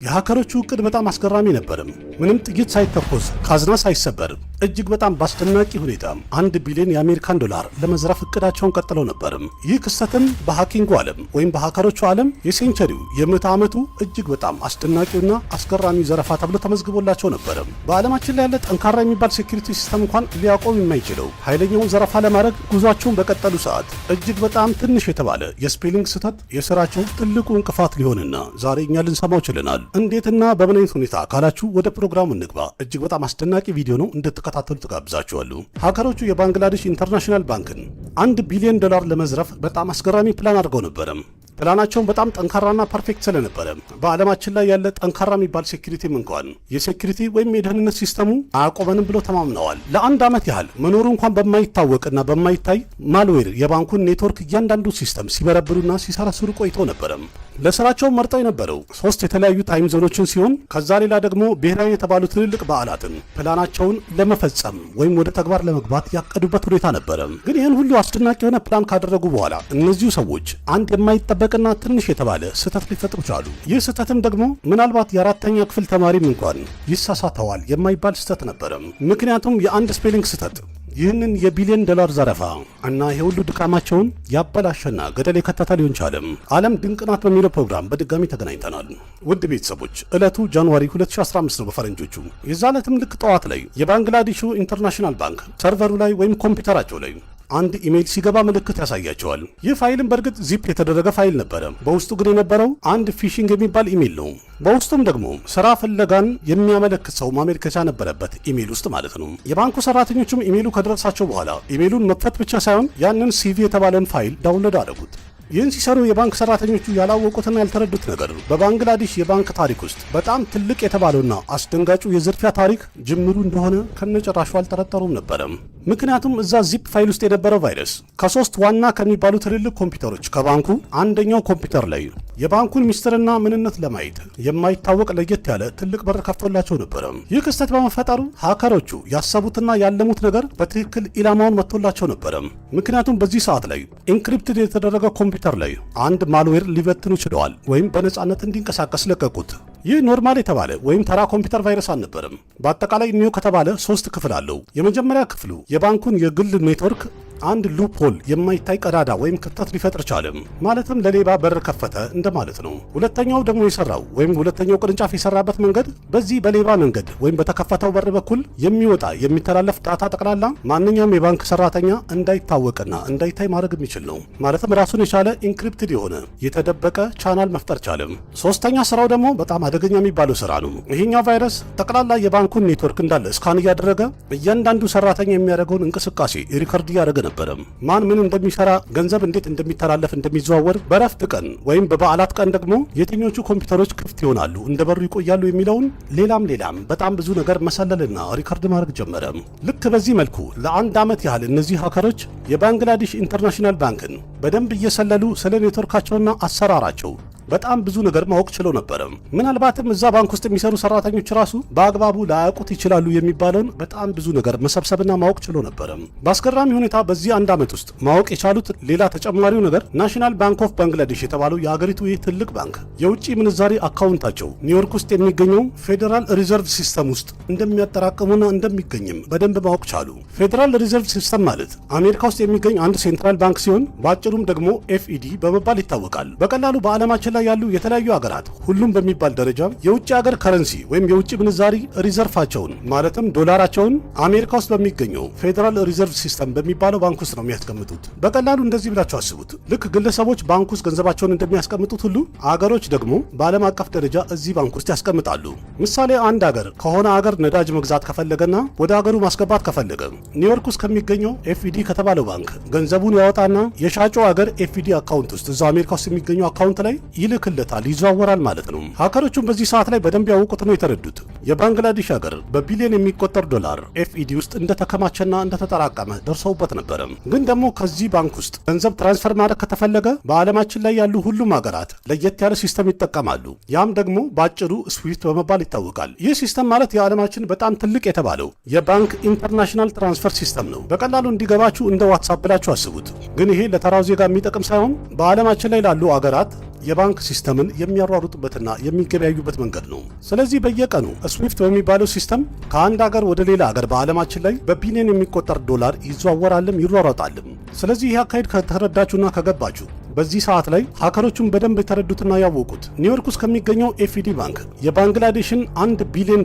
የሃከሮቹ እቅድ በጣም አስገራሚ ነበርም። ምንም ጥይት ሳይተኮስ ካዝና ሳይሰበር እጅግ በጣም ባስደናቂ ሁኔታ 1 ቢሊዮን የአሜሪካን ዶላር ለመዝረፍ እቅዳቸውን ቀጥለው ነበርም። ይህ ክስተትም በሃኪንጉ ዓለም ወይም በሃከሮቹ ዓለም የሴንቸሪው የምዕተ ዓመቱ እጅግ በጣም አስደናቂውና አስገራሚ ዘረፋ ተብሎ ተመዝግቦላቸው ነበርም። በዓለማችን ላይ ያለ ጠንካራ የሚባል ሴኩሪቲ ሲስተም እንኳን ሊያቆም የማይችለው ኃይለኛውን ዘረፋ ለማድረግ ጉዟቸውን በቀጠሉ ሰዓት እጅግ በጣም ትንሽ የተባለ የስፔሊንግ ስህተት የስራቸው ትልቁ እንቅፋት ሊሆንና ዛሬ እኛ ልንሰማው ችለናል። እንዴትና በምን አይነት ሁኔታ ካላችሁ ወደ ፕሮግራሙ እንግባ። እጅግ በጣም አስደናቂ ቪዲዮ ነው፣ እንድትከታተሉ ተጋብዛችኋለሁ። ሃከሮቹ የባንግላዴሽ ኢንተርናሽናል ባንክን 1 ቢሊዮን ዶላር ለመዝረፍ በጣም አስገራሚ ፕላን አድርገው ነበረም። ፕላናቸውን በጣም ጠንካራና ፐርፌክት ስለነበረ በዓለማችን ላይ ያለ ጠንካራ የሚባል ሴኩሪቲም እንኳን የሴኩሪቲ ወይም የደህንነት ሲስተሙ አያቆመንም ብለው ተማምነዋል። ለ1 ዓመት ያህል መኖሩ እንኳን በማይታወቅና በማይታይ ማልዌር የባንኩን ኔትወርክ እያንዳንዱ ሲስተም ሲበረብሩና ሲሰራስሩ ቆይተው ነበረም። ለስራቸው መርጠው የነበረው 3 የተለያዩ ታይም ዞኖችን ሲሆን ከዛ ሌላ ደግሞ ብሔራዊ የተባሉ ትልልቅ በዓላትን ፕላናቸውን ለመፈጸም ወይም ወደ ተግባር ለመግባት ያቀዱበት ሁኔታ ነበረ። ግን ይህን ሁሉ አስደናቂ የሆነ ፕላን ካደረጉ በኋላ እነዚሁ ሰዎች አንድ የማይጠበቅና ትንሽ የተባለ ስህተት ሊፈጥሩ ቻሉ። ይህ ስህተትም ደግሞ ምናልባት የ4ኛ ክፍል ተማሪም እንኳን ይሳሳተዋል የማይባል ስህተት ነበረ። ምክንያቱም የአንድ ስፔሊንግ ስህተት ይህንን የቢሊዮን ዶላር ዘረፋ እና የሁሉ ድካማቸውን ያበላሸና ገደል የከተተ ሊሆን ቻለም። ዓለም ድንቅ ናት በሚለው ፕሮግራም በድጋሚ ተገናኝተናል። ውድ ቤተሰቦች ዕለቱ ጃንዋሪ 2015 ነው በፈረንጆቹ። የዛ ዕለትም ልክ ጠዋት ላይ የባንግላዴሹ ኢንተርናሽናል ባንክ ሰርቨሩ ላይ ወይም ኮምፒውተራቸው ላይ አንድ ኢሜይል ሲገባ ምልክት ያሳያቸዋል። ይህ ፋይልም በእርግጥ ዚፕ የተደረገ ፋይል ነበረ። በውስጡ ግን የነበረው አንድ ፊሽንግ የሚባል ኢሜይል ነው። በውስጡም ደግሞ ስራ ፍለጋን የሚያመለክት ሰው ማመልከቻ ነበረበት ኢሜይል ውስጥ ማለት ነው። የባንኩ ሰራተኞችም ኢሜይሉ ከደረሳቸው በኋላ ኢሜይሉን መክፈት ብቻ ሳይሆን ያንን ሲቪ የተባለን ፋይል ዳውንሎድ አደረጉት። ይህን ሲሰሩ የባንክ ሰራተኞቹ ያላወቁትና ያልተረዱት ነገር በባንግላዴሽ የባንክ ታሪክ ውስጥ በጣም ትልቅ የተባለውና አስደንጋጩ የዝርፊያ ታሪክ ጅምሩ እንደሆነ ከነጭራሹ አልጠረጠሩም ነበረም። ምክንያቱም እዛ ዚፕ ፋይል ውስጥ የነበረው ቫይረስ ከ3 ዋና ከሚባሉ ትልልቅ ኮምፒውተሮች ከባንኩ አንደኛው ኮምፒውተር ላይ የባንኩን ሚስጥርና ምንነት ለማየት የማይታወቅ ለየት ያለ ትልቅ በር ከፍቶላቸው ነበረ። ይህ ክስተት በመፈጠሩ ሃከሮቹ ያሰቡትና ያለሙት ነገር በትክክል ኢላማውን መጥቶላቸው ነበረ። ምክንያቱም በዚህ ሰዓት ላይ ኢንክሪፕትድ የተደረገ ኮምፒውተር ላይ አንድ ማልዌር ሊበትኑ ችለዋል ወይም በነጻነት እንዲንቀሳቀስ ለቀቁት። ይህ ኖርማል የተባለ ወይም ተራ ኮምፒውተር ቫይረስ አልነበረም። በአጠቃላይ ኒዮ ከተባለ 3 ክፍል አለው። የመጀመሪያ ክፍሉ የባንኩን የግል ኔትወርክ አንድ ሉፕሆል የማይታይ ቀዳዳ ወይም ክፍተት ሊፈጥር ቻለም። ማለትም ለሌባ በር ከፈተ እንደማለት ነው። ሁለተኛው ደግሞ የሰራው ወይም ሁለተኛው ቅርንጫፍ የሰራበት መንገድ በዚህ በሌባ መንገድ ወይም በተከፈተው በር በኩል የሚወጣ የሚተላለፍ ዳታ ጠቅላላ ማንኛውም የባንክ ሰራተኛ እንዳይታወቅና እንዳይታይ ማድረግ የሚችል ነው። ማለትም ራሱን የቻለ ኢንክሪፕትድ የሆነ የተደበቀ ቻናል መፍጠር ቻለም። ሶስተኛ ስራው ደግሞ በጣም አደገኛ የሚባለው ስራ ነው። ይሄኛው ቫይረስ ጠቅላላ የባንኩን ኔትወርክ እንዳለ ስካን እያደረገ እያንዳንዱ ሰራተኛ የሚያደርገውን እንቅስቃሴ ሪከርድ እያደረገ ነበረም። ማን ምን እንደሚሰራ፣ ገንዘብ እንዴት እንደሚተላለፍ እንደሚዘዋወር፣ በረፍት ቀን ወይም በበዓላት ቀን ደግሞ የትኞቹ ኮምፒውተሮች ክፍት ይሆናሉ እንደበሩ ይቆያሉ የሚለውን ሌላም በጣም ብዙ ነገር መሰለልና ሪከርድ ማድረግ ጀመረ። ልክ በዚህ መልኩ ለ1 ዓመት ያህል እነዚህ ሃከሮች የባንግላዴሽ ኢንተርናሽናል ባንክን በደንብ እየሰለሉ ስለ ኔትወርካቸውና አሰራራቸው በጣም ብዙ ነገር ማወቅ ችለው ነበረ። ምናልባትም እዛ ባንክ ውስጥ የሚሰሩ ሰራተኞች ራሱ በአግባቡ ላያውቁት ይችላሉ የሚባለውን በጣም ብዙ ነገር መሰብሰብና ማወቅ ችለው ነበረ። በአስገራሚ ሁኔታ በዚህ 1 ዓመት ውስጥ ማወቅ የቻሉት ሌላ ተጨማሪው ነገር ናሽናል ባንክ ኦፍ ባንግላዴሽ የተባለው የሀገሪቱ ይህ ትልቅ ባንክ የውጭ ምንዛሪ አካውንታቸው ኒውዮርክ ውስጥ የሚገኘው ፌዴራል ሪዘርቭ ሲስተም ውስጥ እንደሚያጠራቅሙና እንደሚገኝም በደንብ ማወቅ ቻሉ። ፌዴራል ሪዘርቭ ሲስተም ማለት አሜሪካ ውስጥ የሚገኝ አንድ ሴንትራል ባንክ ሲሆን በአጭሩም ደግሞ ኤፍኢዲ በመባል ይታወቃል። በቀላሉ በዓለማችን ያሉ የተለያዩ ሀገራት ሁሉም በሚባል ደረጃ የውጭ ሀገር ከረንሲ ወይም የውጭ ምንዛሪ ሪዘርፋቸውን ማለትም ዶላራቸውን አሜሪካ ውስጥ በሚገኘው ፌዴራል ሪዘርቭ ሲስተም በሚባለው ባንክ ውስጥ ነው የሚያስቀምጡት። በቀላሉ እንደዚህ ብላችሁ አስቡት። ልክ ግለሰቦች ባንክ ውስጥ ገንዘባቸውን እንደሚያስቀምጡት ሁሉ አገሮች ደግሞ በዓለም አቀፍ ደረጃ እዚህ ባንክ ውስጥ ያስቀምጣሉ። ምሳሌ አንድ ሀገር ከሆነ ሀገር ነዳጅ መግዛት ከፈለገና ወደ ሀገሩ ማስገባት ከፈለገ ኒውዮርክ ውስጥ ከሚገኘው ኤፍኢዲ ከተባለው ባንክ ገንዘቡን ያወጣና የሻጩ ሀገር ኤፍኢዲ አካውንት ውስጥ እዛው አሜሪካ ውስጥ የሚገኘው አካውንት ላይ ይልክለታል፣ ይዘዋወራል ማለት ነው። ሃከሮቹም በዚህ ሰዓት ላይ በደንብ ያወቁት ነው የተረዱት። የባንግላዴሽ ሀገር በቢሊዮን የሚቆጠር ዶላር ኤፍኢዲ ውስጥ እንደተከማቸና እንደተጠራቀመ ደርሰውበት ነበረ። ግን ደግሞ ከዚህ ባንክ ውስጥ ገንዘብ ትራንስፈር ማድረግ ከተፈለገ በዓለማችን ላይ ያሉ ሁሉም ሀገራት ለየት ያለ ሲስተም ይጠቀማሉ። ያም ደግሞ በአጭሩ ስዊፍት በመባል ይታወቃል። ይህ ሲስተም ማለት የዓለማችን በጣም ትልቅ የተባለው የባንክ ኢንተርናሽናል ትራንስፈር ሲስተም ነው። በቀላሉ እንዲገባችሁ እንደ ዋትሳፕ ብላችሁ አስቡት። ግን ይሄ ለተራው ዜጋ የሚጠቅም ሳይሆን በዓለማችን ላይ ላሉ ሀገራት የባንክ ሲስተምን የሚያሯሩጡበትና የሚገበያዩበት መንገድ ነው። ስለዚህ በየቀኑ ስዊፍት በሚባለው ሲስተም ከአንድ ሀገር ወደ ሌላ ሀገር በዓለማችን ላይ በቢሊዮን የሚቆጠር ዶላር ይዘዋወራልም ይሯሯጣልም። ስለዚህ ይህ አካሄድ ከተረዳችሁና ከገባችሁ በዚህ ሰዓት ላይ ሀከሮቹን በደንብ የተረዱትና ያወቁት ኒውዮርክ ውስጥ ከሚገኘው ኤፍዲ ባንክ የባንግላዴሽን $1 ቢሊዮን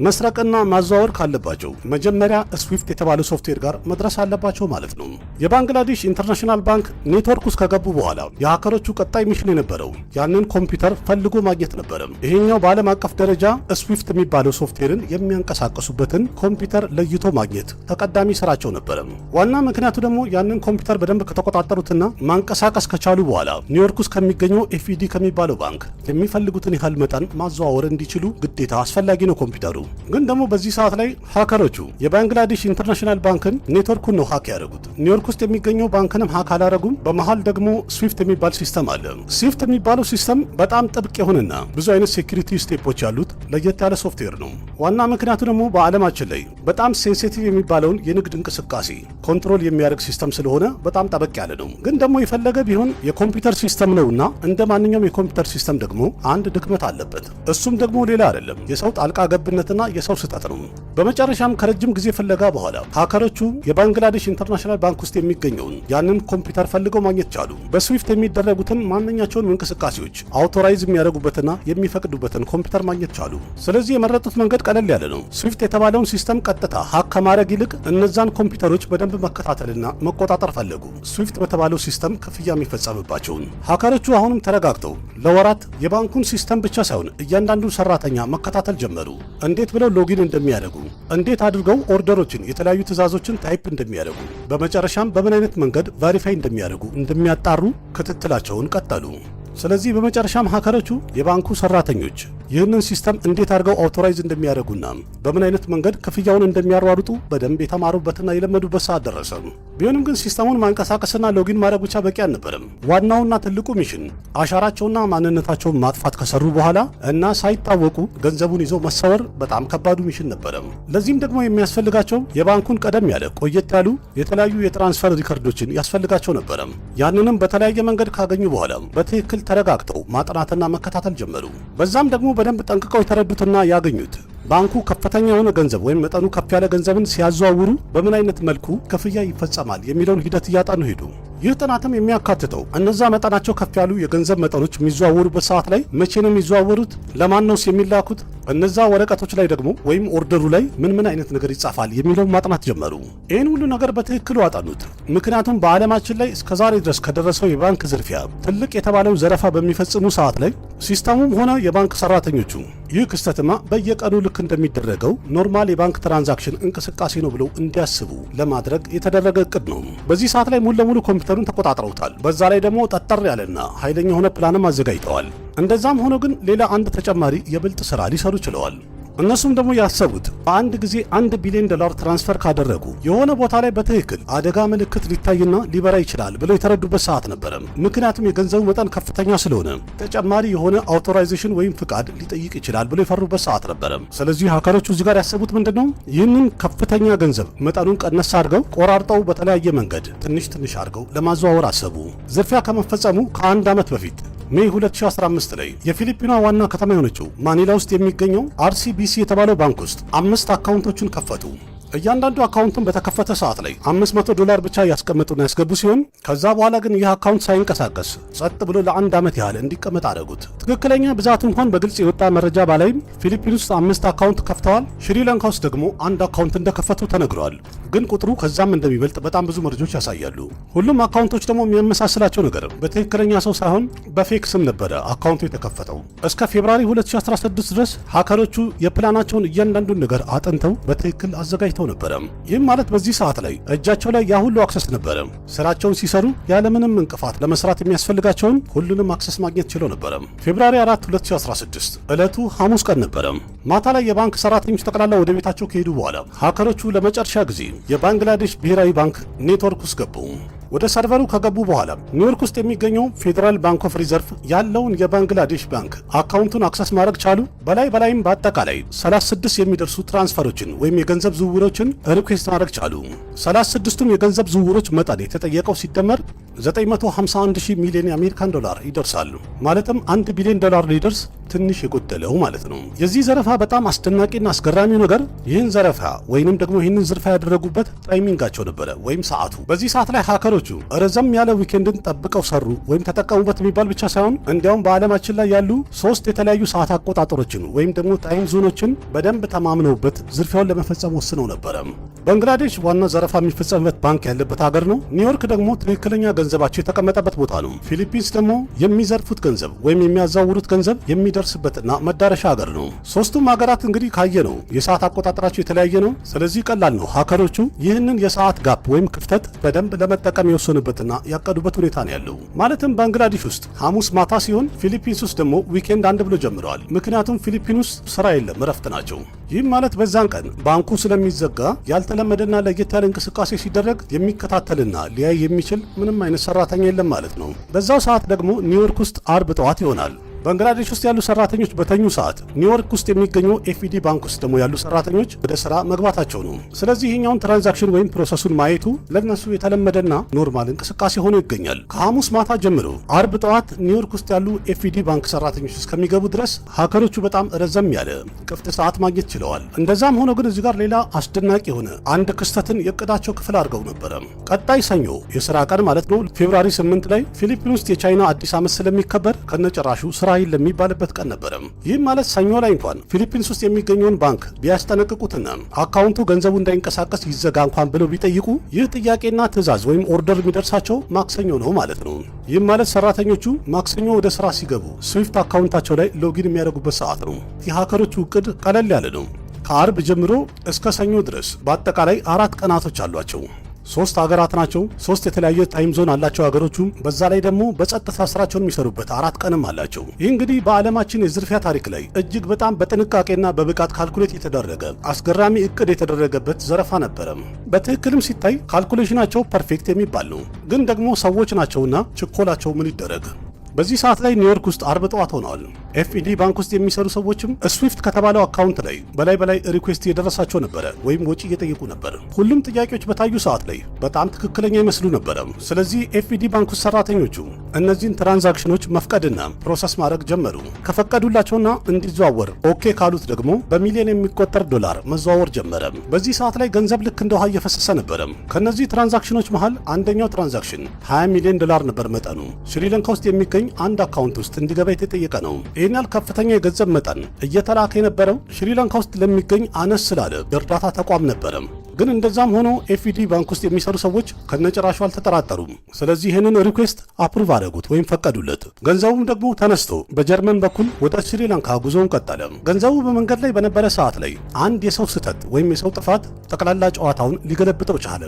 መስረቅና ማዘዋወር ካለባቸው መጀመሪያ ስዊፍት የተባለው ሶፍትዌር ጋር መድረስ አለባቸው ማለት ነው። የባንግላዴሽ ኢንተርናሽናል ባንክ ኔትወርክ ውስጥ ከገቡ በኋላ የሀከሮቹ ቀጣይ ሚሽን የነበረው ያንን ኮምፒውተር ፈልጎ ማግኘት ነበረ። ይሄኛው በዓለም አቀፍ ደረጃ ስዊፍት የሚባለው ሶፍትዌርን የሚያንቀሳቀሱበትን ኮምፒውተር ለይቶ ማግኘት ተቀዳሚ ስራቸው ነበረ። ዋና ምክንያቱ ደግሞ ያንን ኮምፒውተር በደንብ ከተቆጣጠሩትና ማንቀሳቀስ ከቻሉ በኋላ ኒውዮርክ ውስጥ ከሚገኘው ኤፍዲ ከሚባለው ባንክ የሚፈልጉትን ያህል መጠን ማዘዋወር እንዲችሉ ግዴታ አስፈላጊ ነው ኮምፒውተሩ። ግን ደግሞ በዚህ ሰዓት ላይ ሀከሮቹ የባንግላዴሽ ኢንተርናሽናል ባንክን ኔትወርኩን ነው ሀክ ያደረጉት። ኒውዮርክ ውስጥ የሚገኘው ባንክንም ሀክ አላረጉም። በመሃል ደግሞ ስዊፍት የሚባል ሲስተም አለ። ስዊፍት የሚባለው ሲስተም በጣም ጥብቅ የሆነና ብዙ አይነት ሴኩሪቲ ስቴፖች ያሉት ለየት ያለ ሶፍትዌር ነው። ዋና ምክንያቱ ደግሞ በዓለማችን ላይ በጣም ሴንሲቲቭ የሚባለውን የንግድ እንቅስቃሴ ኮንትሮል የሚያደርግ ሲስተም ስለሆነ በጣም ጠበቅ ያለ ነው። ግን ደግሞ የፈለገ ቢሆን የኮምፒውተር ሲስተም ነውና እንደ ማንኛውም የኮምፒውተር ሲስተም ደግሞ አንድ ድክመት አለበት። እሱም ደግሞ ሌላ አይደለም፣ የሰው ጣልቃ ገብነትና የሰው ስህተት ነው። በመጨረሻም ከረጅም ጊዜ ፍለጋ በኋላ ሀከሮቹ የባንግላዴሽ ኢንተርናሽናል ባንክ ውስጥ የሚገኘውን ያንን ኮምፒውተር ፈልገው ማግኘት ቻሉ። በስዊፍት የሚደረጉትን ማንኛቸውን እንቅስቃሴዎች አውቶራይዝ የሚያደርጉበትና የሚፈቅዱበትን ኮምፒውተር ማግኘት ቻሉ። ስለዚህ የመረጡት መንገድ ቀለል ያለ ነው። ስዊፍት የተባለውን ሲስተም ቀጥታ ሀክ ከማድረግ ይልቅ እነዛን ኮምፒውተሮች በደንብ መከታተልና መቆጣጠር ፈለጉ። ስዊፍት በተባለው ሲስተም ክፍያ የሚፈጸምባቸውን ሀከሮቹ አሁንም ተረጋግተው ለወራት የባንኩን ሲስተም ብቻ ሳይሆን እያንዳንዱን ሰራተኛ መከታተል ጀመሩ። እንዴት ብለው ሎጊን እንደሚያደርጉ፣ እንዴት አድርገው ኦርደሮችን፣ የተለያዩ ትዕዛዞችን ታይፕ እንደሚያደርጉ፣ በመጨረሻም በምን አይነት መንገድ ቫሪፋይ እንደሚያደርጉ እንደሚያጣሩ ክትትላቸውን ቀጠሉ። ስለዚህ በመጨረሻም ሀከሮቹ የባንኩ ሰራተኞች ይህንን ሲስተም እንዴት አድርገው አውቶራይዝ እንደሚያደርጉና በምን አይነት መንገድ ክፍያውን እንደሚያሯሩጡ በደንብ የተማሩበትና የለመዱበት ሰዓት ደረሰ። ቢሆንም ግን ሲስተሙን ማንቀሳቀስና ሎጊን ማድረግ ብቻ በቂ አልነበረም። ዋናውና ትልቁ ሚሽን አሻራቸውና ማንነታቸውን ማጥፋት ከሰሩ በኋላ እና ሳይታወቁ ገንዘቡን ይዘው መሰወር በጣም ከባዱ ሚሽን ነበረ። ለዚህም ደግሞ የሚያስፈልጋቸው የባንኩን ቀደም ያለ ቆየት ያሉ የተለያዩ የትራንስፈር ሪከርዶችን ያስፈልጋቸው ነበረ። ያንንም በተለያየ መንገድ ካገኙ በኋላ በትክክል ተረጋግተው ማጥናትና መከታተል ጀመሩ። በዛም ደግሞ በደንብ ጠንቅቀው የተረዱትና ያገኙት ባንኩ ከፍተኛ የሆነ ገንዘብ ወይም መጠኑ ከፍ ያለ ገንዘብን ሲያዘዋውሩ በምን አይነት መልኩ ክፍያ ይፈጸማል የሚለውን ሂደት እያጠኑ ሄዱ። ይህ ጥናትም የሚያካትተው እነዛ መጠናቸው ከፍ ያሉ የገንዘብ መጠኖች የሚዘዋወሩበት ሰዓት ላይ መቼ ነው የሚዘዋወሩት፣ ለማን ነውስ የሚላኩት፣ እነዛ ወረቀቶች ላይ ደግሞ ወይም ኦርደሩ ላይ ምን አይነት ነገር ይጻፋል የሚለውን ማጥናት ጀመሩ። ይህን ሁሉ ነገር በትክክሉ አጠኑት። ምክንያቱም በዓለማችን ላይ እስከዛሬ ድረስ ከደረሰው የባንክ ዝርፊያ ትልቅ የተባለው ዘረፋ በሚፈጽሙ ሰዓት ላይ ሲስተሙም ሆነ የባንክ ሰራተኞቹ ይህ ክስተትማ በየቀኑ ልክ እንደሚደረገው ኖርማል የባንክ ትራንዛክሽን እንቅስቃሴ ነው ብለው እንዲያስቡ ለማድረግ የተደረገ እቅድ ነው። በዚህ ሰዓት ላይ ሙሉ ለሙሉ ኮምፒውተሩን ተቆጣጥረውታል። በዛ ላይ ደግሞ ጠጠር ያለና ኃይለኛ የሆነ ፕላንም አዘጋጅተዋል። እንደዛም ሆኖ ግን ሌላ አንድ ተጨማሪ የብልጥ ስራ ሊሰሩ ችለዋል። እነሱም ደግሞ ያሰቡት በአንድ ጊዜ $1 ቢሊዮን ትራንስፈር ካደረጉ የሆነ ቦታ ላይ በትክክል አደጋ ምልክት ሊታይና ሊበራ ይችላል ብለው የተረዱበት ሰዓት ነበረ። ምክንያቱም የገንዘቡ መጠን ከፍተኛ ስለሆነ ተጨማሪ የሆነ አውቶራይዜሽን ወይም ፍቃድ ሊጠይቅ ይችላል ብለው የፈሩበት ሰዓት ነበረ። ስለዚህ ሀከሮቹ እዚህ ጋር ያሰቡት ምንድነው? ይህንን ከፍተኛ ገንዘብ መጠኑን ቀነስ አድርገው ቆራርጠው በተለያየ መንገድ ትንሽ አድርገው ለማዘዋወር አሰቡ። ዝርፊያ ከመፈጸሙ ከአንድ ዓመት በፊት ሜይ 2015 ላይ የፊሊፒኗ ዋና ከተማ የሆነችው ማኒላ ውስጥ የሚገኘው RCBC የተባለው ባንክ ውስጥ 5 አካውንቶችን ከፈቱ። እያንዳንዱ አካውንትን በተከፈተ ሰዓት ላይ $500 ብቻ ያስቀምጡና ያስገቡ ሲሆን ከዛ በኋላ ግን ይህ አካውንት ሳይንቀሳቀስ ጸጥ ብሎ ለ1 ዓመት ያህል እንዲቀመጥ አደረጉት። ትክክለኛ ብዛቱ እንኳን በግልጽ የወጣ መረጃ ባላይም ፊሊፒን ውስጥ 5 አካውንት ከፍተዋል። ሽሪላንካ ውስጥ ደግሞ 1 አካውንት እንደከፈቱ ተነግረዋል። ግን ቁጥሩ ከዛም እንደሚበልጥ በጣም ብዙ መረጃዎች ያሳያሉ። ሁሉም አካውንቶች ደግሞ የሚያመሳስላቸው ነገር በትክክለኛ ሰው ሳይሆን በፌክ ስም ነበረ አካውንቱ የተከፈተው። እስከ ፌብሩዋሪ 2016 ድረስ ሀከሮቹ የፕላናቸውን እያንዳንዱን ነገር አጥንተው በትክክል አዘጋጅተው ነበረ። ይህም ማለት በዚህ ሰዓት ላይ እጃቸው ላይ ያ ሁሉ አክሰስ ነበረ። ስራቸውን ሲሰሩ ያለምንም እንቅፋት ለመስራት የሚያስፈልጋቸውን ሁሉንም አክሰስ ማግኘት ችለው ነበረ። ፌብሩዋሪ 4 2016 ዕለቱ ሐሙስ ቀን ነበረ። ማታ ላይ የባንክ ሰራተኞች ጠቅላላ ወደ ቤታቸው ከሄዱ በኋላ ሀከሮቹ ለመጨረሻ ጊዜ የባንግላዴሽ ብሔራዊ ባንክ ኔትወርክ ውስጥ ገቡ። ወደ ሰርቨሩ ከገቡ በኋላ ኒውዮርክ ውስጥ የሚገኘው ፌዴራል ባንክ ኦፍ ሪዘርቭ ያለውን የባንግላዴሽ ባንክ አካውንቱን አክሰስ ማድረግ ቻሉ። በላይም በአጠቃላይ 36 የሚደርሱ ትራንስፈሮችን ወይም የገንዘብ ዝውውሮችን ሪኩዌስት ማድረግ ቻሉ። 36ቱም የገንዘብ ዝውውሮች መጠን የተጠየቀው ሲደመር $951 ሚሊዮን የአሜሪካን ዶላር ይደርሳሉ። ማለትም $1 ቢሊዮን ሊደርስ ትንሽ የጎደለው ማለት ነው። የዚህ ዘረፋ በጣም አስደናቂና አስገራሚው ነገር ይህን ዘረፋ ወይንም ደግሞ ይህንን ዝርፋ ያደረጉበት ታይሚንጋቸው ነበረ ወይም ሰዓቱ። በዚህ ሰዓት ላይ ሃከሮቹ ረዘም ያለ ዊኬንድን ጠብቀው ሰሩ ወይም ተጠቀሙበት የሚባል ብቻ ሳይሆን እንዲያውም በዓለማችን ላይ ያሉ 3 የተለያዩ ሰዓት አቆጣጠሮችን ወይም ደግሞ ታይም ዞኖችን በደንብ ተማምነውበት ዝርፊያውን ለመፈጸም ወስነው ነበረ። ባንግላዴሽ ዋና ዘረፋ የሚፈጸምበት ባንክ ያለበት ሀገር ነው። ኒውዮርክ ደግሞ ትክክለኛ ገንዘባቸው የተቀመጠበት ቦታ ነው። ፊሊፒንስ ደግሞ የሚዘርፉት ገንዘብ ወይም የሚያዛውሩት ገንዘብ የሚደርስበትና መዳረሻ ሀገር ነው። ሶስቱም ሀገራት እንግዲህ ካየ ነው የሰዓት አቆጣጠራቸው የተለያየ ነው። ስለዚህ ቀላል ነው ሀከሮቹ ይህንን የሰዓት ጋፕ ወይም ክፍተት በደንብ ለመጠቀም የወሰኑበትና ያቀዱበት ሁኔታ ነው ያለው። ማለትም ባንግላዴሽ ውስጥ ሐሙስ ማታ ሲሆን ፊሊፒንስ ውስጥ ደግሞ ዊኬንድ አንድ ብሎ ጀምረዋል። ምክንያቱም ፊሊፒንስ ውስጥ ስራ የለም፣ እረፍት ናቸው። ይህም ማለት በዛን ቀን ባንኩ ስለሚዘጋ ያልተለመደና ለየት ያለ እንቅስቃሴ ሲደረግ የሚከታተልና ሊያይ የሚችል ምንም አይነት ሰራተኛ የለም ማለት ነው። በዛው ሰዓት ደግሞ ኒውዮርክ ውስጥ አርብ ጠዋት ይሆናል። ባንግላዴሽ ውስጥ ያሉ ሰራተኞች በተኙ ሰዓት ኒውዮርክ ውስጥ የሚገኘው ኤፍኢዲ ባንክ ውስጥ ደግሞ ያሉ ሰራተኞች ወደ ስራ መግባታቸው ነው። ስለዚህ ይህኛውን ትራንዛክሽን ወይም ፕሮሰሱን ማየቱ ለነሱ የተለመደና ኖርማል እንቅስቃሴ ሆኖ ይገኛል። ከሐሙስ ማታ ጀምሮ አርብ ጠዋት ኒውዮርክ ውስጥ ያሉ ኤፍኢዲ ባንክ ሰራተኞች እስከሚገቡ ድረስ ሃከሮቹ በጣም ረዘም ያለ ክፍት ሰዓት ማግኘት ችለዋል። እንደዛም ሆኖ ግን እዚህ ጋር ሌላ አስደናቂ የሆነ አንድ ክስተትን የእቅዳቸው ክፍል አድርገው ነበረ። ቀጣይ ሰኞ የስራ ቀን ማለት ነው ፌብሩዋሪ 8 ላይ ፊሊፒን ውስጥ የቻይና አዲስ ዓመት ስለሚከበር ከነጨራሹ ስራ ለሚባልበት ቀን ነበረ። ይህም ማለት ሰኞ ላይ እንኳን ፊሊፒንስ ውስጥ የሚገኘውን ባንክ ቢያስጠነቅቁትና አካውንቱ ገንዘቡ እንዳይንቀሳቀስ ይዘጋ እንኳን ብለው ቢጠይቁ ይህ ጥያቄና ትዕዛዝ ወይም ኦርደር የሚደርሳቸው ማክሰኞ ነው ማለት ነው። ይህም ማለት ሰራተኞቹ ማክሰኞ ወደ ስራ ሲገቡ ስዊፍት አካውንታቸው ላይ ሎጊን የሚያደርጉበት ሰዓት ነው። የሃከሮቹ እቅድ ቀለል ያለ ነው። ከአርብ ጀምሮ እስከ ሰኞ ድረስ በአጠቃላይ 4 ቀናቶች አሏቸው። 3 ሀገራት ናቸው። 3 የተለያየ ታይም ዞን አላቸው ሀገሮቹ። በዛ ላይ ደግሞ በጸጥታ ስራቸውን የሚሰሩበት 4 ቀንም አላቸው። ይህ እንግዲህ በዓለማችን የዝርፊያ ታሪክ ላይ እጅግ በጣም በጥንቃቄና በብቃት ካልኩሌት የተደረገ አስገራሚ እቅድ የተደረገበት ዘረፋ ነበረ። በትክክልም ሲታይ ካልኩሌሽናቸው ፐርፌክት የሚባል ነው። ግን ደግሞ ሰዎች ናቸውና ችኮላቸው ምን ይደረግ። በዚህ ሰዓት ላይ ኒውዮርክ ውስጥ አርብ ጠዋት ሆነዋል። ኤፍኢዲ ባንክ ውስጥ የሚሰሩ ሰዎችም ስዊፍት ከተባለው አካውንት ላይ በላይ ሪኩዌስት እየደረሳቸው ነበረ ወይም ወጪ እየጠየቁ ነበር። ሁሉም ጥያቄዎች በታዩ ሰዓት ላይ በጣም ትክክለኛ ይመስሉ ነበረ። ስለዚህ ኤፍኢዲ ባንክ ውስጥ ሰራተኞቹ እነዚህን ትራንዛክሽኖች መፍቀድና ፕሮሰስ ማድረግ ጀመሩ። ከፈቀዱላቸውና እንዲዘዋወር ኦኬ ካሉት ደግሞ በሚሊዮን የሚቆጠር ዶላር መዘዋወር ጀመረ። በዚህ ሰዓት ላይ ገንዘብ ልክ እንደ ውሃ እየፈሰሰ ነበረ። ከነዚህ ትራንዛክሽኖች መሃል አንደኛው ትራንዛክሽን $20 ሚሊዮን ነበር መጠኑ። ሽሪለንካ ውስጥ የሚገኝ አንድ አካውንት ውስጥ እንዲገባ የተጠየቀ ነው። ይህን ያህል ከፍተኛ የገንዘብ መጠን እየተላከ የነበረው ሽሪላንካ ውስጥ ለሚገኝ አነስ ስላለ የእርዳታ ተቋም ነበረ። ግን እንደዛም ሆኖ ኤፍኢዲ ባንክ ውስጥ የሚሰሩ ሰዎች ከነጭራሹ አልተጠራጠሩም። ስለዚህ ይህንን ሪኩዌስት አፕሩቭ አደረጉት ወይም ፈቀዱለት። ገንዘቡም ደግሞ ተነስቶ በጀርመን በኩል ወደ ሽሪላንካ ጉዞውን ቀጠለ። ገንዘቡ በመንገድ ላይ በነበረ ሰዓት ላይ አንድ የሰው ስህተት ወይም የሰው ጥፋት ጠቅላላ ጨዋታውን ሊገለብጠው ቻለ።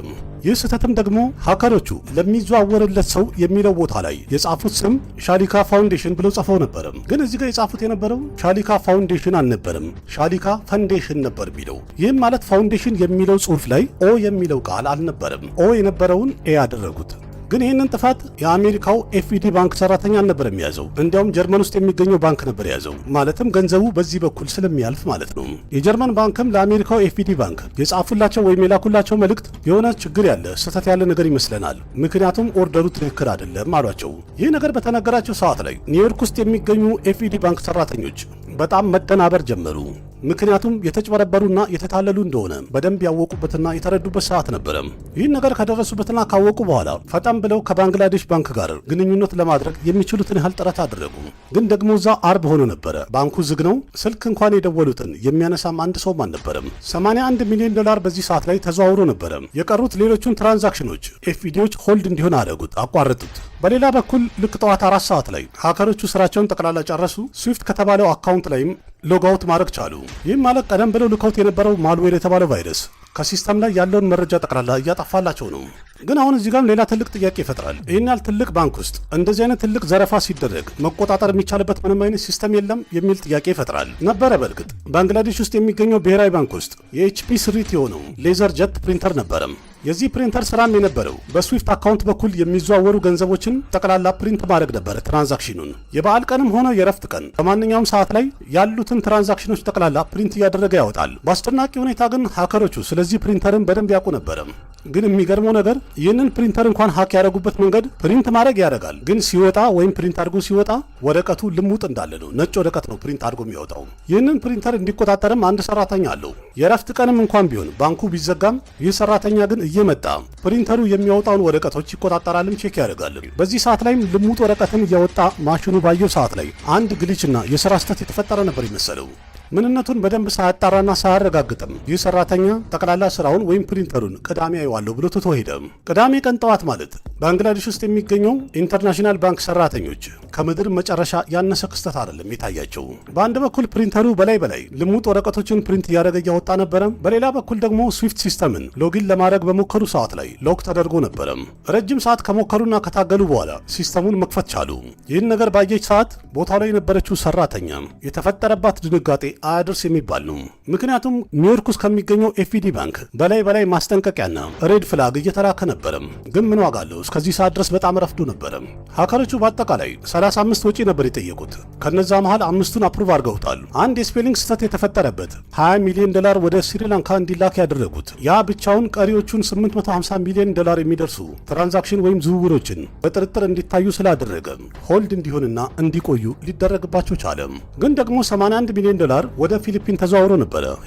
ይህ ስህተትም ደግሞ ሃከሮቹ ለሚዘዋወርለት ሰው የሚለው ቦታ ላይ የጻፉት ስም ሻሊካ ፋውንዴሽን ብለው ጽፈው ነበር። ግን እዚህ ጋር የጻፉት የነበረው ሻሊካ ፋውንዴሽን አልነበረም፣ ሻሊካ ፈንዴሽን ነበር የሚለው። ይህም ማለት ፋውንዴሽን የሚለው ጽሑፍ ላይ ኦ የሚለው ቃል አልነበረም። ኦ የነበረውን ኤ ያደረጉት። ግን ይህንን ጥፋት የአሜሪካው ኤፍኢዲ ባንክ ሰራተኛ አልነበረም የያዘው። እንዲያውም ጀርመን ውስጥ የሚገኘው ባንክ ነበር የያዘው። ማለትም ገንዘቡ በዚህ በኩል ስለሚያልፍ ማለት ነው። የጀርመን ባንክም ለአሜሪካው ኤፍኢዲ ባንክ የጻፉላቸው ወይም የላኩላቸው መልእክት የሆነ ችግር ያለ ስህተት ያለ ነገር ይመስለናል፣ ምክንያቱም ኦርደሩ ትክክል አይደለም አሏቸው። ይህ ነገር በተነገራቸው ሰዓት ላይ ኒውዮርክ ውስጥ የሚገኙ ኤፍኢዲ ባንክ ሰራተኞች በጣም መደናበር ጀመሩ። ምክንያቱም የተጭበረበሩና የተታለሉ እንደሆነ በደንብ ያወቁበትና የተረዱበት ሰዓት ነበረ። ይህን ነገር ከደረሱበትና ካወቁ በኋላ ፈጠን ብለው ከባንግላዴሽ ባንክ ጋር ግንኙነት ለማድረግ የሚችሉትን ያህል ጥረት አደረጉ። ግን ደግሞ እዛ አርብ ሆኖ ነበረ። ባንኩ ዝግ ነው። ስልክ እንኳን የደወሉትን የሚያነሳም አንድ ሰውም አልነበረም። $81 ሚሊዮን በዚህ ሰዓት ላይ ተዘዋውሮ ነበረ። የቀሩት ሌሎቹን ትራንዛክሽኖች ኤፍኢዲዎች ሆልድ እንዲሆን አደረጉት፣ አቋረጡት። በሌላ በኩል ልክ ጠዋት 4 ሰዓት ላይ ሃከሮቹ ስራቸውን ጠቅላላ ጨረሱ። ስዊፍት ከተባለው አካውንት ላይም ሎጋውት ማድረግ ቻሉ። ይህም ማለት ቀደም ብለው ልከውት የነበረው ማልዌር የተባለው ቫይረስ ከሲስተም ላይ ያለውን መረጃ ጠቅላላ እያጠፋላቸው ነው። ግን አሁን እዚህ ጋር ሌላ ትልቅ ጥያቄ ይፈጥራል። ይህን ያህል ትልቅ ባንክ ውስጥ እንደዚህ አይነት ትልቅ ዘረፋ ሲደረግ መቆጣጠር የሚቻልበት ምንም አይነት ሲስተም የለም የሚል ጥያቄ ይፈጥራል። ነበረ። በእርግጥ ባንግላዴሽ ውስጥ የሚገኘው ብሔራዊ ባንክ ውስጥ የኤችፒ ስሪት የሆነው ሌዘር ጀት ፕሪንተር ነበረም። የዚህ ፕሪንተር ስራም የነበረው በስዊፍት አካውንት በኩል የሚዘዋወሩ ገንዘቦችን ጠቅላላ ፕሪንት ማድረግ ነበረ። ትራንዛክሽኑን የበዓል ቀንም ሆነ የረፍት ቀን በማንኛውም ሰዓት ላይ ያሉትን ትራንዛክሽኖች ጠቅላላ ፕሪንት እያደረገ ያወጣል። በአስደናቂ ሁኔታ ግን ሃከሮቹ ስለዚህ ፕሪንተርን በደንብ ያውቁ ነበረ። ግን የሚገርመው ነገር ይህንን ፕሪንተር እንኳን ሀክ ያደረጉበት መንገድ ፕሪንት ማድረግ ያደርጋል፣ ግን ሲወጣ ወይም ፕሪንት አድርጎ ሲወጣ ወረቀቱ ልሙጥ እንዳለ ነው። ነጭ ወረቀት ነው ፕሪንት አድርጎ የሚወጣው። ይህንን ፕሪንተር እንዲቆጣጠርም አንድ ሰራተኛ አለው። የእረፍት ቀንም እንኳን ቢሆን ባንኩ ቢዘጋም ይህ ሰራተኛ ግን እየመጣ ፕሪንተሩ የሚያወጣውን ወረቀቶች ይቆጣጠራልም፣ ቼክ ያደርጋል። በዚህ ሰዓት ላይም ልሙጥ ወረቀትን እያወጣ ማሽኑ ባየው ሰዓት ላይ አንድ ግሊችና የስራ ስህተት የተፈጠረ ነበር ይመሰለው። ምንነቱን በደንብ ሳያጣራና ሳያረጋግጥም ይህ ሰራተኛ ጠቅላላ ስራውን ወይም ፕሪንተሩን ቅዳሜ አየዋለሁ ብሎ ትቶ ሄደ። ቅዳሜ ቀን ጠዋት ማለት ባንግላዴሽ ውስጥ የሚገኘው ኢንተርናሽናል ባንክ ሰራተኞች ከምድር መጨረሻ ያነሰ ክስተት አይደለም የታያቸው። በአንድ በኩል ፕሪንተሩ በላይ ልሙጥ ወረቀቶችን ፕሪንት እያደረገ እያወጣ ነበረ። በሌላ በኩል ደግሞ ስዊፍት ሲስተምን ሎጊን ለማድረግ በሞከሩ ሰዓት ላይ ሎክ ተደርጎ ነበረ። ረጅም ሰዓት ከሞከሩና ከታገሉ በኋላ ሲስተሙን መክፈት ቻሉ። ይህን ነገር ባየች ሰዓት ቦታው ላይ የነበረችው ሰራተኛ የተፈጠረባት ድንጋጤ አያድርስ የሚባል ነው። ምክንያቱም ኒውዮርክ ውስጥ ከሚገኘው ኤፍዲ ባንክ በላይ ማስጠንቀቂያና ሬድ ፍላግ እየተላከ ነበረ። ግን ምን ዋጋ አለው? እስከዚህ ሰዓት ድረስ በጣም ረፍዶ ነበረ። ሀከሮቹ በአጠቃላይ 35 ወጪ ነበር የጠየቁት። ከነዛ መሃል 5ቱን አፕሩቭ አድርገውታል። አንድ የስፔሊንግ ስህተት የተፈጠረበት $20 ሚሊዮን ወደ ስሪላንካ እንዲላክ ያደረጉት ያ ብቻውን ቀሪዎቹን $850 ሚሊዮን የሚደርሱ ትራንዛክሽን ወይም ዝውውሮችን በጥርጥር እንዲታዩ ስላደረገ ሆልድ እንዲሆንና እንዲቆዩ ሊደረግባቸው ቻለ። ግን ደግሞ $81 ሚሊዮን ወደ ፊሊፒን ተዘዋውሮ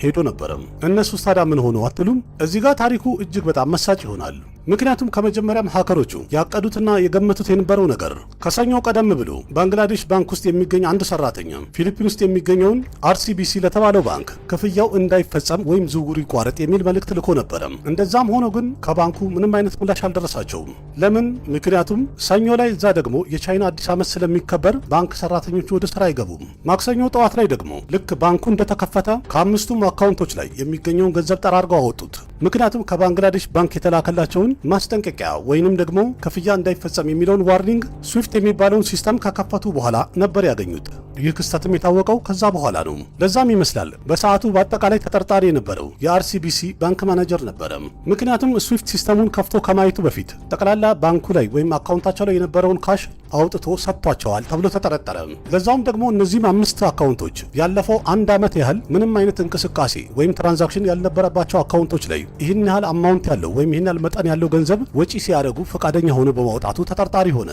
ሄዶ ነበረ። እነሱስ ታዲያ ምን ሆነው አትሉም? እዚህ ጋር ታሪኩ እጅግ በጣም መሳጭ ይሆናል። ምክንያቱም ከመጀመሪያም ሀከሮቹ ያቀዱትና የገመቱት የነበረው ነገር ከሰኞ ቀደም ብሎ ባንግላዴሽ ባንክ ውስጥ የሚገኝ አንድ ሰራተኛ ፊሊፒን ውስጥ የሚገኘውን RCBC ለተባለው ባንክ ክፍያው እንዳይፈጸም ወይም ዝውውሩ ይቋረጥ የሚል መልእክት ልኮ ነበረ። እንደዛም ሆኖ ግን ከባንኩ ምንም አይነት ምላሽ አልደረሳቸውም። ለምን? ምክንያቱም ሰኞ ላይ እዛ ደግሞ የቻይና አዲስ ዓመት ስለሚከበር ባንክ ሰራተኞቹ ወደ ስራ አይገቡም። ማክሰኞ ጠዋት ላይ ደግሞ ልክ ባንኩ እንደተከፈተ ከ5ቱም አካውንቶች ላይ የሚገኘውን ገንዘብ ጠራርገው አወጡት። ምክንያቱም ከባንግላዴሽ ባንክ የተላከላቸውን ማስጠንቀቂያ ወይንም ደግሞ ክፍያ እንዳይፈጸም የሚለውን ዋርኒንግ ስዊፍት የሚባለውን ሲስተም ከከፈቱ በኋላ ነበር ያገኙት። ይህ ክስተትም የታወቀው ከዛ በኋላ ነው። ለዛም ይመስላል በሰዓቱ በአጠቃላይ ተጠርጣሪ የነበረው የRCBC ባንክ ማኔጀር ነበረ። ምክንያቱም ስዊፍት ሲስተሙን ከፍቶ ከማየቱ በፊት ጠቅላላ ባንኩ ላይ ወይም አካውንታቸው ላይ የነበረውን ካሽ አውጥቶ ሰጥቷቸዋል ተብሎ ተጠረጠረ። ለዛውም ደግሞ እነዚህም 5 አካውንቶች ያለፈው 1 ዓመት ያህል ምንም አይነት እንቅስቃሴ ወይም ትራንዛክሽን ያልነበረባቸው አካውንቶች ላይ ይህን ያህል አማውንት ያለው ወይም ይህን ያህል መጠን ያለው ገንዘብ ወጪ ሲያደርጉ ፈቃደኛ ሆኖ በማውጣቱ ተጠርጣሪ ሆነ።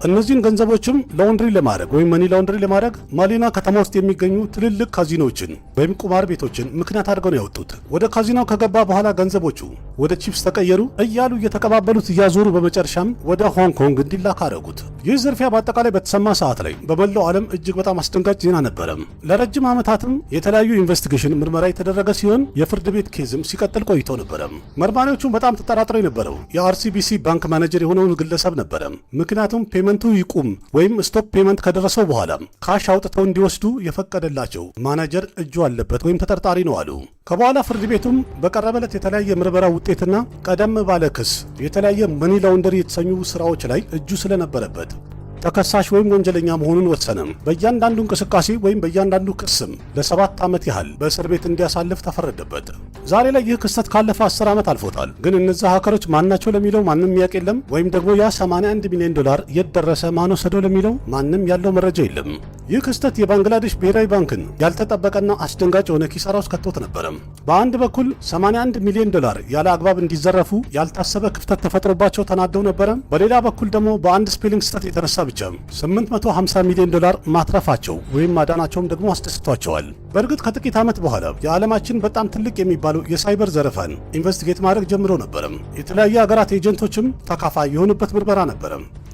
እነዚህን ገንዘቦችም ላውንድሪ ለማድረግ ወይም መኒ ላውንድሪ ለማድረግ ማሊና ከተማ ውስጥ የሚገኙ ትልልቅ ካዚኖችን ወይም ቁማር ቤቶችን ምክንያት አድርገው ነው ያወጡት። ወደ ካዚኖው ከገባ በኋላ ገንዘቦቹ ወደ ቺፕስ ተቀየሩ እያሉ እየተቀባበሉት እያዞሩ በመጨረሻም ወደ ሆንግ ኮንግ እንዲላክ አደረጉት። ይህ ዝርፊያ በአጠቃላይ በተሰማ ሰዓት ላይ በመላው ዓለም እጅግ በጣም አስደንጋጭ ዜና ነበረ። ለረጅም ዓመታትም የተለያዩ ኢንቨስቲጌሽን ምርመራ የተደረገ ሲሆን የፍርድ ቤት ኬዝም ሲቀጥል ቆይቶ ነበረ። መርማሪዎቹም በጣም ተጠራጥረው የነበረው የRCBC ባንክ ማኔጀር የሆነውን ግለሰብ ነበረ። ምክንያቱም ፔመንቱ ይቁም ወይም ስቶፕ ፔመንት ከደረሰው በኋላ ካሽ አውጥተው እንዲወስዱ የፈቀደላቸው ማኔጀር እጁ አለበት ወይም ተጠርጣሪ ነው አሉ። ከበኋላ ፍርድ ቤቱም በቀረበለት የተለያየ ምርመራ ውጤትና ቀደም ባለ ክስ የተለያየ መኒ ላውንደሪ የተሰኙ ስራዎች ላይ እጁ ስለነበረበት ተከሳሽ ወይም ወንጀለኛ መሆኑን ወሰነ። በእያንዳንዱ እንቅስቃሴ ወይም በእያንዳንዱ ክስም ለ7 ዓመት ያህል በእስር ቤት እንዲያሳልፍ ተፈረደበት። ዛሬ ላይ ይህ ክስተት ካለፈ 10 ዓመት አልፎታል። ግን እነዚህ ሀከሮች ማናቸው ለሚለው ማንም ያውቅ የለም። ወይም ደግሞ ያ $81 ሚሊዮን የት ደረሰ ማን ወሰደው ለሚለው ማንም ያለው መረጃ የለም። ይህ ክስተት የባንግላዴሽ ብሔራዊ ባንክን ያልተጠበቀና አስደንጋጭ የሆነ ኪሳራ ውስጥ ከቶት ነበረ። በአንድ በኩል $81 ሚሊዮን ያለ አግባብ እንዲዘረፉ ያልታሰበ ክፍተት ተፈጥሮባቸው ተናደው ነበረ። በሌላ በኩል ደግሞ በአንድ ስፔሊንግ ስህተት የተነሳ ብቻ $850 ሚሊዮን ማትረፋቸው ወይም ማዳናቸውም ደግሞ አስደስቷቸዋል። በእርግጥ ከጥቂት ዓመት በኋላ የዓለማችን በጣም ትልቅ የሚባለው የሳይበር ዘረፋን ኢንቨስቲጌት ማድረግ ጀምሮ ነበረ። የተለያዩ ሀገራት ኤጀንቶችም ተካፋይ የሆኑበት ምርመራ ነበረ።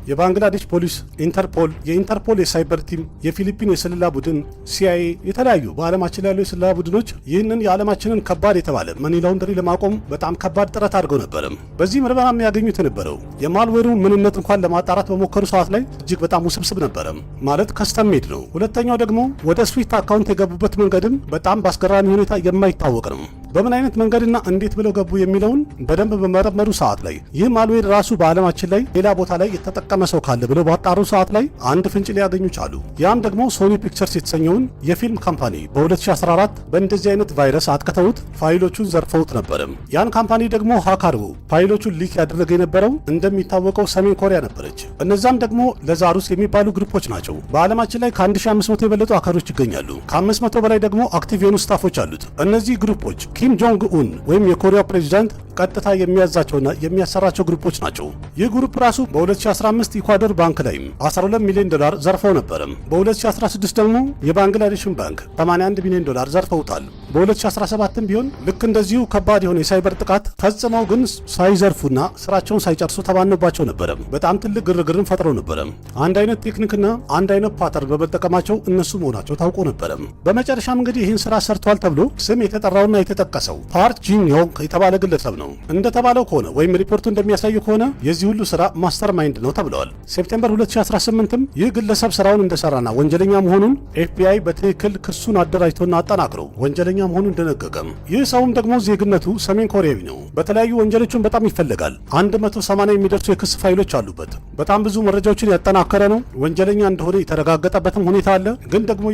የባንግላዴሽ ፖሊስ፣ ኢንተርፖል፣ የኢንተርፖል የሳይበር ቲም፣ የፊሊፒን የስለላ ቡድን፣ CIA፣ የተለያዩ በዓለማችን ላይ ያሉ የስለላ ቡድኖች ይህንን የዓለማችንን ከባድ የተባለ መኒ ላውንደሪ ለማቆም በጣም ከባድ ጥረት አድርገው ነበረ። በዚህ ምርመራ የሚያገኙት የነበረው የማልዌሩን ምንነት እንኳን ለማጣራት በሞከሩ ሰዓት ላይ እጅግ በጣም ውስብስብ ነበረ። ማለት ከስተም ሜድ ነው። ሁለተኛው ደግሞ ወደ ስዊፍት አካውንት የገቡበት መንገድም በጣም በአስገራሚ ሁኔታ የማይታወቅ ነው። በምን አይነት መንገድና እንዴት ብለው ገቡ የሚለውን በደንብ በመረመሩ ሰዓት ላይ ይህ ማልዌር ራሱ በዓለማችን ላይ ሌላ ቦታ ላይ የተጠቀመ ሰው ካለ ብለው ባጣሩ ሰዓት ላይ አንድ ፍንጭ ሊያገኙ ቻሉ። ያም ደግሞ ሶኒ ፒክቸርስ የተሰኘውን የፊልም ካምፓኒ በ2014 በእንደዚህ አይነት ቫይረስ አጥቅተውት ፋይሎቹን ዘርፈውት ነበር። ያን ካምፓኒ ደግሞ ሃክ አድርጎ ፋይሎቹን ሊክ ያደረገ የነበረው እንደሚታወቀው ሰሜን ኮሪያ ነበረች። እነዛም ደግሞ ለዛሩስ የሚባሉ ግሩፖች ናቸው። በዓለማችን ላይ ከ1500 የበለጡ ሃከሮች ይገኛሉ። ከ500 በላይ ደግሞ አክቲቭ የሆኑ ስታፎች አሉት። እነዚህ ግሩፖች ኪም ጆንግ ኡን ወይም የኮሪያው ፕሬዚዳንት ቀጥታ የሚያዛቸውና የሚያሰራቸው ግሩፖች ናቸው። ይህ ግሩፕ ራሱ በ2015 ኢኳዶር ባንክ ላይ $12 ሚሊዮን ዘርፈው ነበር። በ2016 ደግሞ የባንግላዴሽን ባንክ $81 ሚሊዮን ዘርፈውታል። በ2017ም ቢሆን ልክ እንደዚሁ ከባድ የሆነ የሳይበር ጥቃት ፈጽመው ግን ሳይዘርፉና ስራቸውን ሳይጨርሱ ተባኖባቸው ነበረ። በጣም ትልቅ ግርግርን ፈጥረው ነበረ። አንድ አይነት ቴክኒክና አንድ አይነት ፓተርን በመጠቀማቸው እነሱ መሆናቸው ታውቆ ነበረ። በመጨረሻም እንግዲህ ይህን ስራ ሰርቷል ተብሎ ስም የተጠራውና የተጠቀሰው ፓርክ ጂን ዮንግ የተባለ ግለሰብ ነው። እንደተባለው ከሆነ ወይም ሪፖርቱ እንደሚያሳየው ከሆነ የዚህ ሁሉ ስራ ማስተር ማይንድ ነው ተብለዋል። ሴፕቴምበር 2018ም ይህ ግለሰብ ስራውን እንደሰራና ወንጀለኛ መሆኑን ኤፍቢአይ በትክክል ክሱን አደራጅቶና አጠናክሮ ወንጀለኛ መሆኑን እንደነገገ። ይህ ሰውም ደግሞ ዜግነቱ ሰሜን ኮሪያዊ ነው። በተለያዩ ወንጀሎችን በጣም ይፈልጋል። 180 የሚደርሱ የክስ ፋይሎች አሉበት። በጣም ብዙ መረጃዎችን ያጠናከረ ነው። ወንጀለኛ እንደሆነ የተረጋገጠበትም ሁኔታ አለ። ግን ደግሞ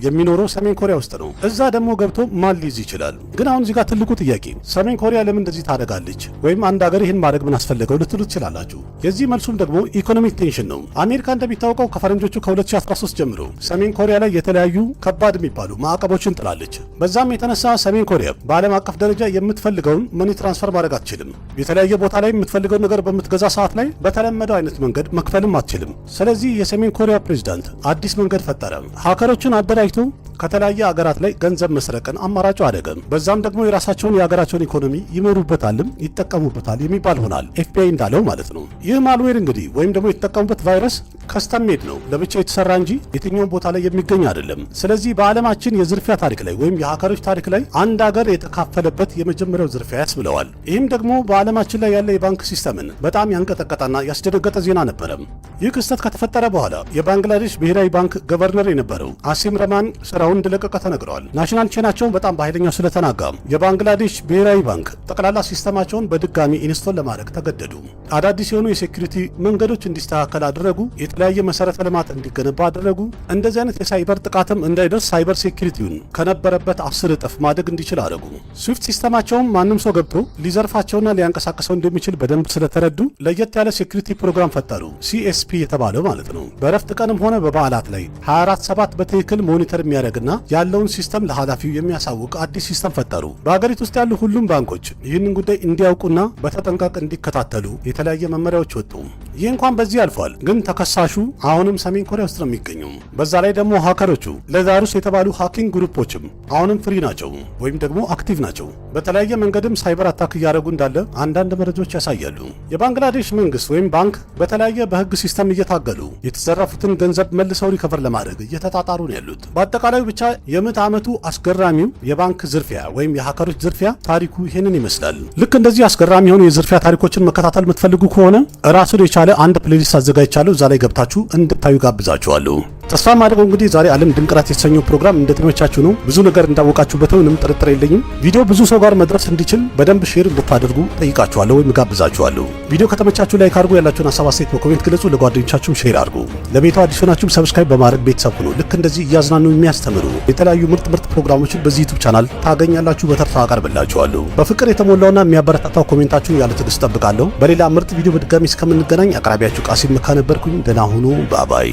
የሚኖረው ሰሜን ኮሪያ ውስጥ ነው። እዛ ደግሞ ገብቶ ማን ሊይዝ ይችላል? ግን አሁን እዚህ ጋር ትልቁ ጥያቄ ሰሜን ኮሪያ ለምን እንደዚህ ታደጋለች? ወይም አንድ ሀገር ይህን ማድረግ ምን አስፈለገው ልትሉ ትችላላችሁ። የዚህ መልሱም ደግሞ ኢኮኖሚክ ቴንሽን ነው። አሜሪካ እንደሚታወቀው ከፈረንጆቹ ከ2013 ጀምሮ ሰሜን ኮሪያ ላይ የተለያዩ ከባድ የሚባሉ ማዕቀቦችን ጥላለች። በዛም የተነሳ ሰሜን ኮሪያ በዓለም አቀፍ ደረጃ የምትፈልገውን መኒ ትራንስፈር ማድረግ አትችልም። የተለያየ ቦታ ላይ የምትፈልገውን ነገር በምትገዛ ሰዓት ላይ በተለመደው አይነት መንገድ መክፈልም አትችልም። ስለዚህ የሰሜን ኮሪያ ፕሬዝዳንት አዲስ መንገድ ፈጠረ። ሃከሮችን አደራጅቶ ከተለያየ ሀገራት ላይ ገንዘብ መስረቅን አማራጩ አደገም። በዛም ደግሞ የራሳቸውን የሀገራቸውን ኢኮኖሚ ይመሩበታልም ይጠቀሙበታል የሚባል ሆናል። ኤፍቢአይ እንዳለው ማለት ነው። ይህ ማልዌር እንግዲህ ወይም ደግሞ የተጠቀሙበት ቫይረስ ከስተም ሜድ ነው፣ ለብቻ የተሰራ እንጂ የትኛውን ቦታ ላይ የሚገኝ አይደለም። ስለዚህ በዓለማችን የዝርፊያ ታሪክ ላይ ወይም የሀከሮች ታሪክ ላይ አንድ ሀገር የተካፈለበት የመጀመሪያው ዝርፊያ ያስብለዋል። ይህም ደግሞ በዓለማችን ላይ ያለ የባንክ ሲስተምን በጣም ያንቀጠቀጠና ያስደነገጠ ዜና ነበረም። ይህ ክስተት ከተፈጠረ በኋላ የባንግላዴሽ ብሔራዊ ባንክ ገቨርነር የነበረው አሲም ረማን ስራውን እንደለቀቀ ተነግረዋል። ናሽናል ቼናቸውን በጣም በኃይለኛው ስለተናጋ የባንግላዴሽ ብሔራዊ ባንክ ጠቅላላ ሲስተማቸውን በድጋሚ ኢንስቶል ለማድረግ ተገደዱ። አዳዲስ የሆኑ የሴኩሪቲ መንገዶች እንዲስተካከል አደረጉ። የተለያየ መሰረተ ልማት እንዲገነባ አደረጉ። እንደዚህ አይነት የሳይበር ጥቃትም እንዳይደርስ ሳይበር ሴኩሪቲውን ከነበረበት 10 እጥፍ ማደግ እንዲችል አደረጉ። ስዊፍት ሲስተማቸውም ማንም ሰው ገብቶ ሊዘርፋቸውና ሊያንቀሳቀሰው እንደሚችል በደንብ ስለተረዱ ለየት ያለ ሴኩሪቲ ፕሮግራም ፈጠሩ። ሲኤስፒ የተባለው ማለት ነው። በረፍት ቀንም ሆነ በበዓላት ላይ 24/7 በትክክል ሞኒተር የሚያደርግና ያለውን ሲስተም ለኃላፊው የሚያሳውቅ አዲስ ሲስተም ፈጠሩ። በሀገሪቱ ውስጥ ያሉ ሁሉም ባንኮች ይህንን ጉዳይ እንዲያውቁና በተጠንቀቅ እንዲከታተሉ የተለያየ መመሪያዎች ወጡ። ይህ እንኳን በዚህ አልፏል። ግን ተከሳሹ አሁንም ሰሜን ኮሪያ ውስጥ ነው የሚገኘው። በዛ ላይ ደግሞ ሃከሮቹ ለዛሩስ የተባሉ ሃኪንግ ግሩፖችም አሁንም ፍሪ ናቸው ወይም ደግሞ አክቲቭ ናቸው። በተለያየ መንገድም ሳይበር አታክ እያደረጉ እንዳለ አንዳንድ መረጃዎች ያሳያሉ። የባንግላዴሽ መንግስት ወይም ባንክ በተለያየ በህግ ሲስተም እየታገሉ የተዘረፉትን ገንዘብ መልሰው ሪከቨር ለማድረግ እየተጣጣሩ ነው ያሉት። በአጠቃላዩ ብቻ የምዕተ ዓመቱ አስገራሚው የባንክ ዝርፊያ ወይም የሃከሮች ዝርፊያ ታሪኩ ይህንን ይመስላል። ልክ እንደዚህ አስገራሚ የሆኑ የዝርፊያ ታሪኮችን መከታተል የምትፈልጉ ከሆነ ራሱን የቻለ አንድ ፕሌሊስት አዘጋጅቻለሁ። እዛ ላይ ገብታችሁ እንድታዩ ጋብዛችኋለሁ። ተስፋ ማድረገው እንግዲህ ዛሬ ዓለም ድንቅራት የተሰኘው ፕሮግራም እንደተመቻችሁ ነው። ብዙ ነገር እንዳወቃችሁበት ምንም ጥርጥር የለኝም። ቪዲዮ ብዙ ሰው ጋር መድረስ እንዲችል በደንብ ሼር እንድታደርጉ ጠይቃችኋለሁ ወይም ጋብዛችኋለሁ። ቪዲዮ ከተመቻችሁ ላይክ አድርጉ። ያላችሁን ሀሳብ አስተያየት በኮሜንት ግለጹ። ለጓደኞቻችሁም ሼር አድርጉ። ለቤቱ አዲስ ሆናችሁም ሰብስክራይብ በማድረግ ቤተሰብ ሁኑ። ልክ እንደዚህ እያዝናኑ የሚያስተምሩ የተለያዩ ምርጥ ፕሮግራሞችን በዚህ ዩቲዩብ ቻናል ታገኛላችሁ። በተርታ አቀርብላችኋለሁ። በፍቅር የተሞላውና የሚያበረታታው ኮሜንታችሁን ያለ ትዕግስት እጠብቃለሁ። በሌላ ምርጥ ቪዲዮ በድጋሚ እስከምንገናኝ አቅራቢያችሁ ቃሲም መካ ነበርኩኝ። ደህና ሁኑ። ባባይ